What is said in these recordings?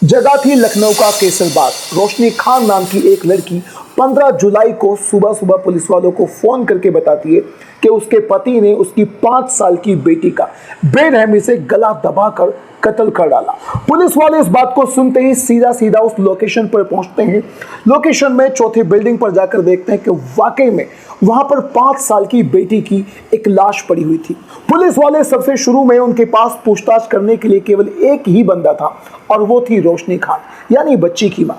जगह थी लखनऊ का केसरबाग। रोशनी खान नाम की एक लड़की 15 जुलाई को सुबह सुबह पुलिस वालों को फोन करके बताती है कि उसके पति ने उसकी 5 साल की बेटी का बेरहमी से गला दबाकर कत्ल कर डाला। पुलिस वाले इस बात को सुनते ही सीधा सीधा उस लोकेशन पर पहुंचते हैं। लोकेशन में चौथी बिल्डिंग पर जाकर देखते हैं कि वाकई में वहां पर 5 साल की बेटी की एक लाश पड़ी हुई थी। पुलिस वाले सबसे शुरू में उनके पास पूछताछ करने के लिए केवल एक ही बंदा था और वो थी रोशनी खान, यानी बच्ची की मां।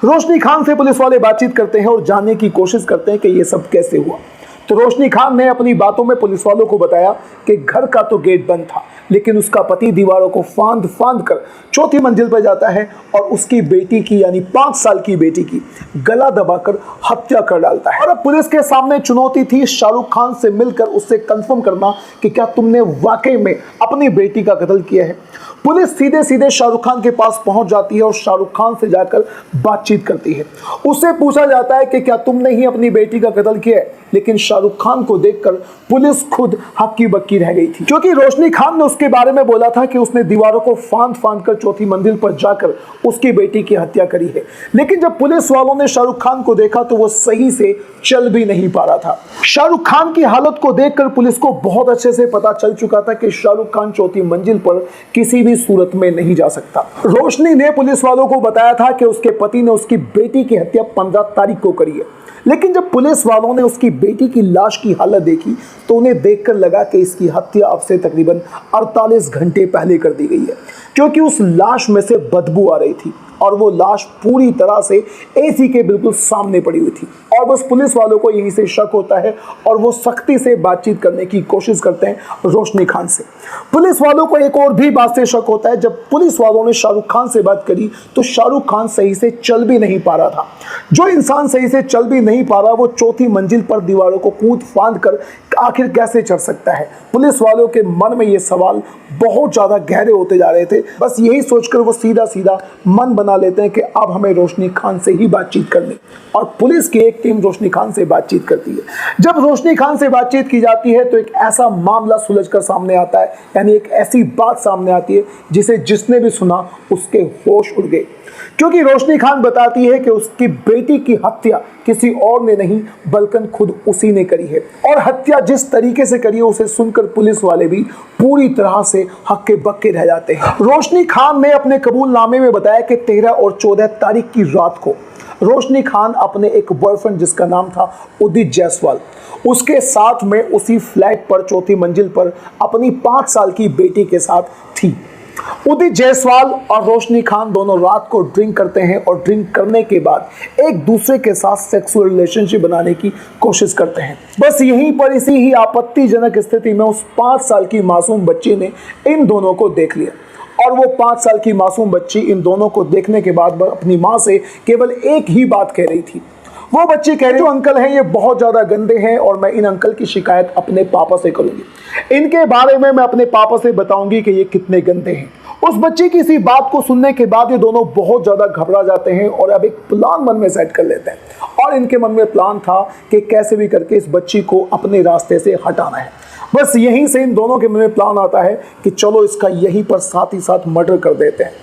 रोशनी खान से पुलिस वाले बातचीत करते हैं और जानने की कोशिश करते हैं कि ये सब कैसे हुआ। तो रोशनी खान ने अपनी बातों में पुलिस वालों को बताया कि घर का तो गेट बंद था, लेकिन उसका पति दीवारों को फांद फांद कर चौथी मंजिल पर जाता है और उसकी बेटी की यानी 5 साल की बेटी की गला दबाकर हत्या कर डालता है। और अब पुलिस के सामने चुनौती थी शाहरुख खान से मिलकर उससे कंफर्म करना कि क्या तुमने वाकई में अपनी बेटी का कत्ल किया है। पुलिस सीधे सीधे शाहरुख खान के पास पहुंच जाती है और शाहरुख खान से जाकर बातचीत करती है। उससे पूछा जाता है कि क्या तुमने ही अपनी बेटी का कत्ल किया है, लेकिन शाहरुख खान को देखकर पुलिस खुद हक्की बक्की रह गई थी, क्योंकि रोशनी खान ने उसके बारे में बोला था कि उसने दीवारों को फांद फांद कर चौथी मंजिल पर जाकर उसकी बेटी की हत्या करी है। लेकिन जब पुलिस वालों ने शाहरुख खान को देखा तो वो सही से चल भी नहीं पा रहा था। शाहरुख खान की हालत को देखकर पुलिस को बहुत अच्छे से पता चल चुका था कि शाहरुख खान चौथी मंजिल पर किसी भी सूरत में नहीं जा सकता। रोशनी ने पुलिस वालों को बताया था कि उसके पति ने उसकी बेटी की हत्या 15 तारीख को करी है, लेकिन जब पुलिस वालों ने उसकी बेटी की लाश की हालत देखी तो उन्हें देखकर लगा कि इसकी हत्या अब से तकरीबन 48 घंटे पहले कर दी गई है, क्योंकि उस लाश में से बदबू आ रही थी और वो लाश पूरी तरह से एसी के बिल्कुल सामने पड़ी हुई थी। और बस पुलिस वालों को यहीं से शक होता है और वो सख्ती से बातचीत करने की कोशिश करते हैं रोशनी खान से। पुलिस वालों को एक और भी बात से शक होता है। जब पुलिस वालों ने शाहरुख खान से बात करी तो शाहरुख खान सही से चल भी नहीं पा रहा था। जो इंसान सही से चल भी नहीं पा रहा वो चौथी मंजिल पर दीवारों को कूद फांद कर आखिर कैसे चढ़ सकता है। पुलिस वालों के मन में ये सवाल बहुत ज्यादा गहरे होते जा रहे थे। बस यही सोचकर वो सीधा सीधा मन बना लेते हैं कि अब हमें रोशनी खान से ही बातचीत करनी, और पुलिस की एक टीम रोशनी खान से बातचीत करती है। जब रोशनी खान से बातचीत की जाती है तो एक ऐसा मामला सुलझकर सामने आता है, यानी एक ऐसी बात सामने आती है जिसे जिसने भी सुना उसके होश उड़ गए, क्योंकि रोशनी खान बताती है कि उसकी बेटी की हत्या किसी और ने नहीं बल्कि खुद उसी ने करी है। और हत्या जिस तरीके से करी है उसे सुनकर पुलिस वाले भी पूरी तरह से हक्के बक्के रह जाते हैं। रोशनी खान ने अपने कबूलनामे में बताया कि 13 और 14 तारीख की रात को रोशनी खान अपने एक बॉयफ्रेंड जिसका नाम था उदित जायसवाल, उसके साथ में उसी फ्लैट पर चौथी मंजिल पर अपनी 5 साल की बेटी के साथ थी। उदित जायसवाल और रोशनी खान दोनों रात को ड्रिंक करते हैं और ड्रिंक करने के बाद एक दूसरे के साथ सेक्सुअल रिलेशनशिप बनाने की कोशिश करते हैं। बस यहीं पर इसी ही आपत्तिजनक स्थिति में उस 5 साल की मासूम बच्ची ने इन दोनों को देख लिया, और वो 5 साल की मासूम बच्ची इन दोनों को देखने के बाद अपनी माँ से केवल एक ही बात कह रही थी। वो बच्ची कह रही, जो अंकल हैं ये बहुत ज़्यादा गंदे हैं और मैं इन अंकल की शिकायत अपने पापा से करूंगी। इनके बारे में मैं अपने पापा से बताऊंगी कि ये कितने गंदे हैं। उस बच्ची की इसी बात को सुनने के बाद ये दोनों बहुत ज़्यादा घबरा जाते हैं और अब एक प्लान मन में सेट कर लेते हैं। और इनके मन में प्लान था कि कैसे भी करके इस बच्ची को अपने रास्ते से हटाना है। बस यहीं से इन दोनों के मन में प्लान आता है कि चलो इसका यहीं पर साथ ही साथ मर्डर कर देते हैं।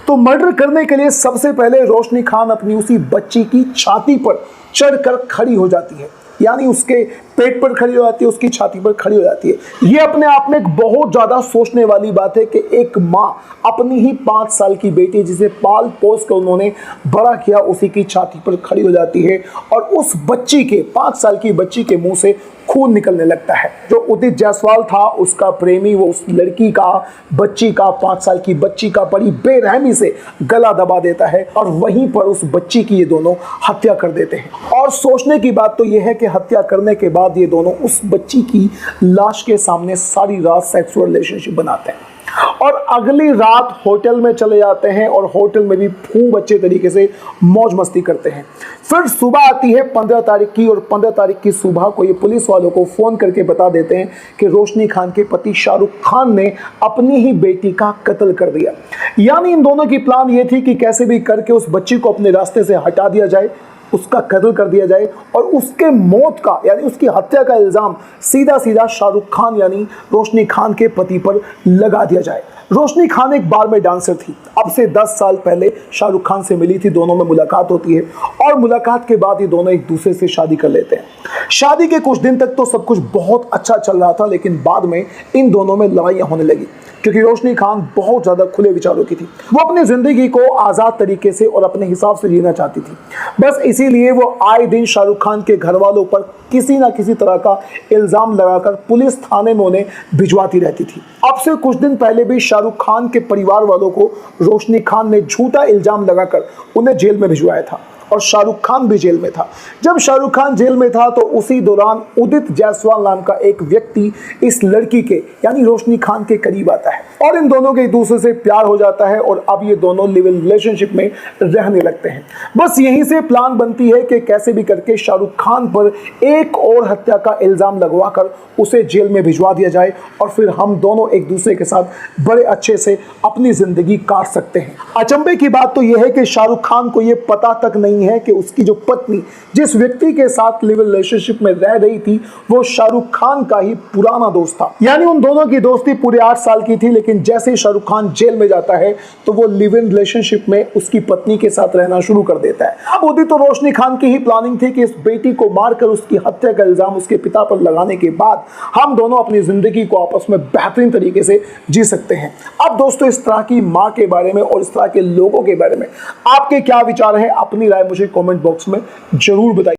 तो मर्डर करने के लिए सबसे पहले रोशनी खान अपनी उसी बच्ची की छाती पर चढ़कर खड़ी हो जाती है, यानी उसके पेट पर खड़ी हो जाती है, उसकी छाती पर खड़ी हो जाती है। ये अपने आप में एक बहुत ज़्यादा सोचने वाली बात है कि एक माँ अपनी ही 5 साल की बेटी जिसे पाल पोस कर उन्होंने बड़ा किया उसी की छाती पर खड़ी हो जाती है और उस बच्ची के 5 साल की बच्ची के मुंह से खून निकलने लगता है। जो उदित जायसवाल था उसका प्रेमी वो उस लड़की का बच्ची का 5 साल की बच्ची का बड़ी बेरहमी से गला दबा देता है और वहीं पर उस बच्ची की ये दोनों हत्या कर देते हैं। और सोचने की बात तो यह है कि हत्या करने के बाद ये दोनों उस बच्ची की लाश के सामने सारी रात सेक्सुअल रिलेशनशिप बनाते हैं और अगली रात होटल में चले जाते हैं और होटल में भी खूब अच्छे तरीके से मौज मस्ती करते हैं। फिर सुबह आती है 15 तारीख की और 15 तारीख की सुबह को ये पुलिस वालों को फ़ोन करके बता देते हैं कि रोशनी खान के पति शाहरुख खान ने अपनी ही बेटी का कत्ल कर दिया। यानी इन दोनों की प्लान ये थी कि कैसे भी करके उस बच्ची को अपने रास्ते से हटा दिया जाए, उसका कत्ल कर दिया जाए और उसके मौत का यानी उसकी हत्या का इल्ज़ाम सीधा सीधा शाहरुख खान यानी रोशनी खान के पति पर लगा दिया जाए। रोशनी खान एक बार में डांसर थी। अब से 10 साल पहले शाहरुख खान से मिली थी, दोनों में मुलाकात होती है और मुलाकात के बाद ये दोनों एक दूसरे से शादी कर लेते हैं। शादी के कुछ दिन तक तो सब कुछ बहुत अच्छा चल रहा था, लेकिन बाद में इन दोनों में लड़ाइयां होने लगी क्योंकि रोशनी खान बहुत ज़्यादा खुले विचारों की थी। वो अपनी ज़िंदगी को आज़ाद तरीके से और अपने हिसाब से जीना चाहती थी। बस इसीलिए वो आए दिन शाहरुख खान के घर वालों पर किसी ना किसी तरह का इल्ज़ाम लगाकर पुलिस थाने में उन्हें भिजवाती रहती थी। अब से कुछ दिन पहले भी शाहरुख खान के परिवार वालों को रोशनी खान ने झूठा इल्ज़ाम लगाकर उन्हें जेल में भिजवाया था और शाहरुख खान भी जेल में था। जब शाहरुख खान जेल में था तो उसी दौरान उदित जायसवाल नाम का एक व्यक्ति इस लड़की के यानी रोशनी खान के करीब आता है और इन दोनों के एक दूसरे से प्यार हो जाता है और अब ये दोनों लिव इन रिलेशनशिप में रहने लगते हैं। बस यहीं से प्लान बनती है कि कैसे भी करके शाहरुख खान पर एक और हत्या का इल्ज़ाम लगवाकर उसे जेल में भिजवा दिया जाए और फिर हम दोनों एक दूसरे के साथ बड़े अच्छे से अपनी जिंदगी काट सकते हैं। अचंभे की बात तो यह है कि शाहरुख खान को यह पता तक नहीं है कि उसकी जो पत्नी जिस व्यक्ति के साथ लिव इन रिलेशनशिप में रह रही थी वो शाहरुख खान का ही पुराना दोस्त था। यानी उन दोनों की दोस्ती पूरे 8 साल की थी, लेकिन जैसे ही शाहरुख खान जेल में जाता है तो वो लिव इन रिलेशनशिप में उसकी पत्नी के साथ रहना शुरू कर देता है। अब उदित तो रोशनी खान की ही प्लानिंग थी कि इस बेटी को मारकर उसकी हत्या का इल्जाम उसके पिता पर लगाने के बाद हम दोनों अपनी जिंदगी को आपस में बेहतरीन तरीके से जी सकते हैं। अब दोस्तों, इस तरह की मां के बारे में और इस तरह के लोगों के बारे में आपके क्या विचार हैं? अपनी राय मुझे कमेंट बॉक्स में जरूर बताइए।